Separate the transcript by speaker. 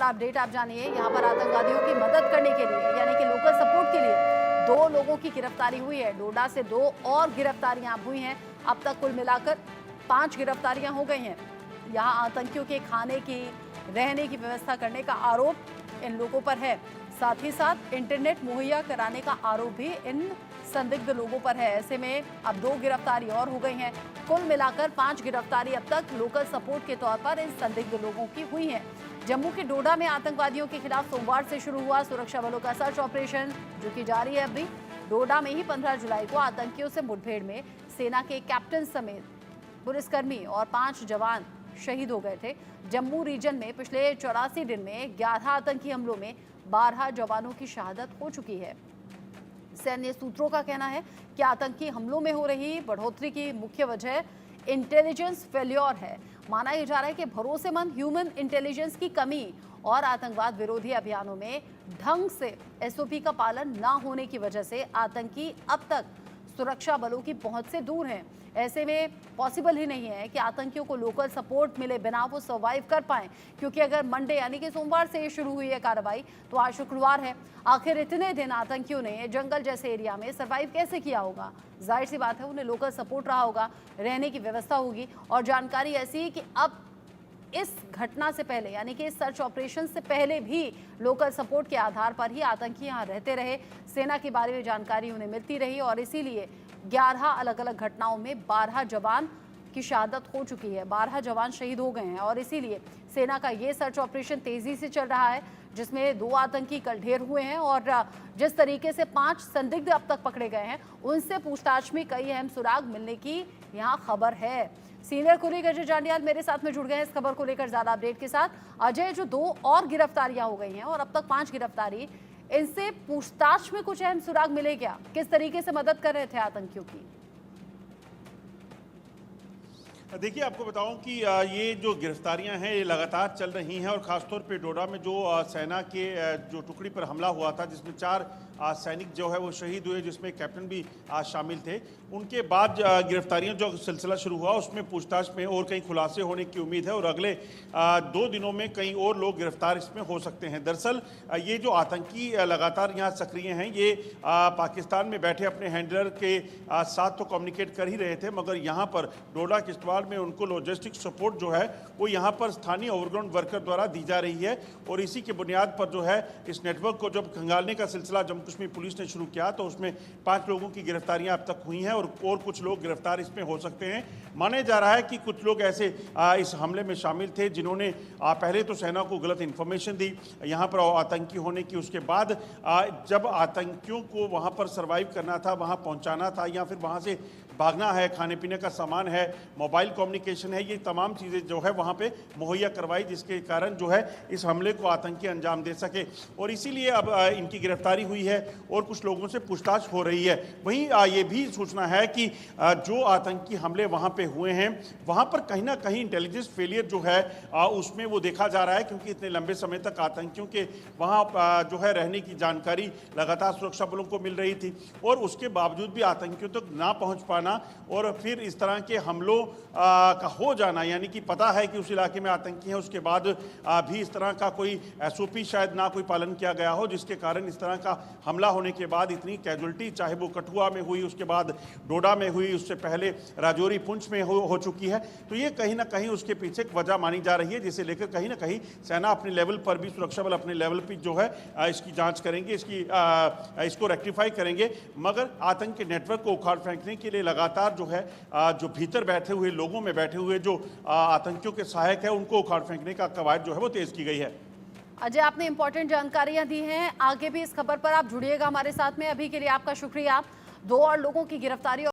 Speaker 1: बड़ा अपडेट आप जानिए। यहाँ पर आतंकवादियों की मदद करने के लिए यानी कि लोकल सपोर्ट के लिए 2 लोगों की गिरफ्तारी हुई है। डोडा से 2 और गिरफ्तारियां हुई हैं। अब तक कुल मिलाकर 5 गिरफ्तारियां हो गई हैं। यहाँ आतंकियों के खाने की, रहने की व्यवस्था करने का आरोप इन लोगों पर है। साथ ही साथ इंटरनेट मुहैया कराने का आरोप भी इन संदिग्ध लोगों पर है। ऐसे में अब 2 गिरफ्तारी और हो गई हैं। कुल मिलाकर 5 गिरफ्तारी अब तक लोकल सपोर्ट के तौर पर इन संदिग्ध लोगों की हुई हैं। जम्मू के डोडा में आतंकवादियों के खिलाफ सोमवार से शुरू हुआ सुरक्षा बलों का सर्च ऑपरेशन, जो कि जारी है अभी। डोडा में ही 15 जुलाई को आतंकियों से मुठभेड़ में सेना के कैप्टन समेत पुलिसकर्मी और 5 जवान शहीद हो गए थे। जम्मू रीजन में पिछले 84 दिन में 11 आतंकी हमलों में 12 जवानों की शहादत हो चुकी है। सैन्य सूत्रों का कहना है कि आतंकी हमलों में हो रही बढ़ोतरी की मुख्य वजह इंटेलिजेंस फेल्योर है। माना यह जा रहा है कि भरोसेमंद ह्यूमन इंटेलिजेंस की कमी और आतंकवाद विरोधी अभियानों में ढंग से एसओपी का पालन न होने की वजह से आतंकी अब तक सुरक्षा बलों की पहुंच से दूर हैं। ऐसे में पॉसिबल ही नहीं है कि आतंकियों को लोकल सपोर्ट मिले बिना वो सर्वाइव कर पाएं, क्योंकि अगर मंडे यानी कि सोमवार से ये शुरू हुई है कार्रवाई, तो आज शुक्रवार है। आखिर इतने दिन आतंकियों ने जंगल जैसे एरिया में सर्वाइव कैसे किया होगा? जाहिर सी बात है उन्हें लोकल सपोर्ट रहा होगा, रहने की व्यवस्था होगी। और जानकारी ऐसी है कि अब इस घटना से पहले यानी कि इस सर्च ऑपरेशन से पहले भी लोकल सपोर्ट के आधार पर ही आतंकी यहाँ रहते रहे। सेना के बारे में जानकारी उन्हें मिलती रही और इसीलिए 11 अलग अलग घटनाओं में 12 जवान की शहादत हो चुकी है। 12 जवान शहीद हो गए हैं और इसीलिए सेना का ये सर्च ऑपरेशन तेजी से चल रहा है, जिसमें 2 आतंकी कल ढेर हुए हैं और जिस तरीके से 5 संदिग्ध अब तक पकड़े गए हैं, उनसे पूछताछ में कई अहम सुराग मिलने की यहाँ खबर है। सीनियर कुलीग अजय जांडियाल मेरे साथ में जुड़ गए हैं इस खबर को लेकर ज्यादा अपडेट के साथ। अजय, जो 2 और गिरफ्तारियां हो गई हैं और अब तक 5 गिरफ्तारी, इनसे पूछताछ में कुछ अहम सुराग मिले क्या? किस तरीके से मदद कर रहे थे आतंकियों की?
Speaker 2: देखिए, आपको बताऊं कि ये जो गिरफ्तारियां हैं ये लगातार चल रही हैं और ख़ासतौर पे डोडा में जो सेना के जो टुकड़ी पर हमला हुआ था, जिसमें 4 सैनिक जो है वो शहीद हुए, जिसमें कैप्टन भी शामिल थे। उनके बाद गिरफ्तारियों जो सिलसिला शुरू हुआ उसमें पूछताछ में और कई खुलासे होने की उम्मीद है और अगले 2 दिनों में कई और लोग गिरफ्तार इसमें हो सकते हैं। दरअसल ये जो आतंकी लगातार यहाँ सक्रिय हैं, ये पाकिस्तान में बैठे अपने हैंडलर के साथ तो कम्युनिकेट कर ही रहे थे, मगर यहाँ पर डोडा किश्तवाड़ में उनको लॉजिस्टिक सपोर्ट जो है वो यहाँ पर स्थानीय ओवरग्राउंड वर्कर द्वारा दी जा रही है और इसी के बुनियाद पर जो है इस नेटवर्क को जब खंगालने का सिलसिला जम्मू कश्मीर पुलिस ने शुरू किया तो उसमें 5 लोगों की गिरफ्तारियां अब तक हुई हैं और कुछ लोग गिरफ्तार इसमें हो सकते हैं। माने जा रहा है कि कुछ लोग ऐसे इस हमले में शामिल थे जिन्होंने पहले तो सेना को गलत इंफॉर्मेशन दी यहाँ पर आतंकी होने की, उसके बाद जब आतंकियों को वहाँ पर सर्वाइव करना था, वहाँ पहुँचाना था या फिर वहाँ से भागना है, खाने पीने का सामान है, मोबाइल कम्युनिकेशन है, ये तमाम चीज़ें जो है वहाँ पे मुहैया करवाई, जिसके कारण जो है इस हमले को आतंकी अंजाम दे सके और इसीलिए अब इनकी गिरफ्तारी हुई है और कुछ लोगों से पूछताछ हो रही है। वहीं ये भी सूचना है कि जो आतंकी हमले वहाँ पे हुए हैं वहाँ पर कहीं ना कहीं इंटेलिजेंस फेलियर जो है उसमें वो देखा जा रहा है, क्योंकि इतने लंबे समय तक आतंकियों के वहाँ जो है रहने की जानकारी लगातार सुरक्षा बलों को मिल रही थी और उसके बावजूद भी आतंकियों तक ना पहुँच पाना और फिर इस तरह के हमलों का हो जाना, यानी कि पता है कि उस इलाके में आतंकी हैं, उसके बाद भी इस तरह का कोई एसओपी शायद ना कोई पालन किया गया हो, जिसके कारण इस तरह का हमला होने के बाद इतनी कैजुअल्टी, चाहे वो कठुआ में हुई, उसके बाद डोडा में हुई, उससे पहले राजौरी पुंछ में हो चुकी है। तो ये कहीं ना कहीं उसके पीछे एक वजह मानी जा रही है, जिसे लेकर कहीं ना कहीं सेना अपने लेवल पर भी, सुरक्षा बल अपने लेवल पर जो है इसकी जाँच करेंगे, इसको रेक्टिफाई करेंगे। मगर आतंक के नेटवर्क को उखाड़ फेंकने के लिए लगातार जो है जो भीतर बैठे हुए लोगों में बैठे हुए जो आतंकियों के सहायक है उनको उखाड़ फेंकने का कवायद जो है वो तेज की गई है।
Speaker 1: अजय, आपने इंपॉर्टेंट जानकारियां दी हैं। आगे भी इस खबर पर आप जुड़िएगा हमारे साथ में। अभी के लिए आपका शुक्रिया। 2 और लोगों की गिरफ्तारी